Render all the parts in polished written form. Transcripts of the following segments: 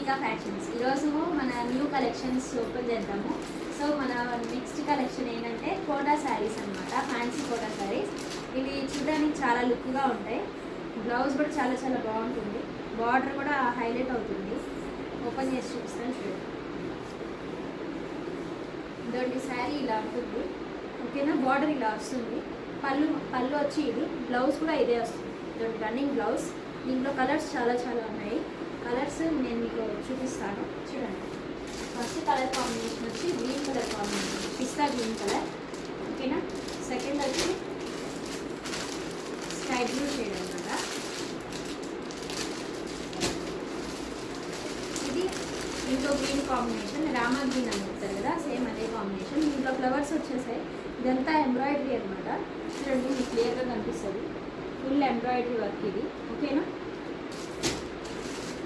Mounika fashions. ఈరోజు మన new collections open చేద్దాము. సో మన నెక్స్ట్ కలెక్షన్ ఏంటంటే కోటా శారీస్ అనమాట, ఫ్యాన్సీ కోటా శారీస్. ఇవి చూడడానికి చాలా లుక్గా ఉంటాయి. బ్లౌజ్ కూడా చాలా చాలా బాగుంటుంది, బార్డర్ కూడా హైలైట్ అవుతుంది. ఓపెన్ చేసి చూపిస్తాను చూడండి. ఇదొకటి శారీ ఇలా ఉంటుంది, ఓకేనా. బార్డర్ ఇలా వస్తుంది, పళ్ళు వచ్చి ఇది, బ్లౌజ్ కూడా ఇదే వస్తుంది. ఇదొకటి రన్నింగ్ బ్లౌజ్. దీంట్లో కలర్స్ చాలా చాలా ఉన్నాయి. కలర్స్ నేను మీకు చూపిస్తాను చూడండి. ఫస్ట్ కలర్ కాంబినేషన్ వచ్చి గ్రీన్ కలర్ కాంబినేషన్, పిస్తా గ్రీన్ కలర్, ఓకేనా. సెకండ్ వచ్చి స్కై బ్లూ షేడ్ అనమాట. ఇది ఇంకో గ్రీన్ కాంబినేషన్, రామా గ్రీన్ అని చెప్తారు కదా, సేమ్ అదే కాంబినేషన్. ఇంట్లో ఫ్లవర్స్ వచ్చేసాయి. ఇదంతా ఎంబ్రాయిడరీ అనమాట. చూడండి, మీకు క్లియర్గా కనిపిస్తుంది. ఫుల్ ఎంబ్రాయిడరీ వర్క్ ఇది, ఓకేనా.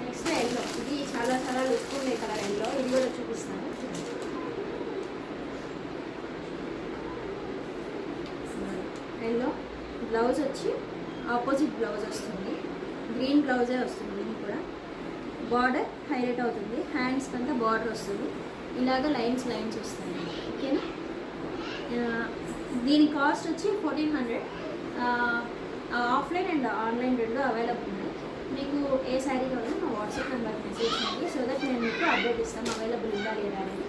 నెక్స్ట్ ఎల్లో, ఇది చాలా చాలా లుక్ ఉండే కలర్ ఎల్లో. ఇది కూడా చూపిస్తాను. ఎల్లో బ్లౌజ్ వచ్చి ఆపోజిట్ బ్లౌజ్ వస్తుంది, గ్రీన్ బ్లౌజే వస్తుంది. ఇది కూడా బార్డర్ హైలైట్ అవుతుంది, హ్యాండ్స్ కంతా బార్డర్ వస్తుంది. ఇలాగ లైన్స్ వస్తాయి, ఓకేనా. దీని కాస్ట్ వచ్చి 1400. ఆఫ్లైన్ అండ్ ఆన్లైన్ రెండు అవైలబుల్ ఉన్నాయి. మీకు ఏ శారీ కావాలో మా వాట్సాప్ నెంబర్కి మెసేజ్ చేయండి, సో దట్ నేను మీకు అప్డేట్ ఇస్తాను అవైలబుల్ ఉందా లేదా అనేది.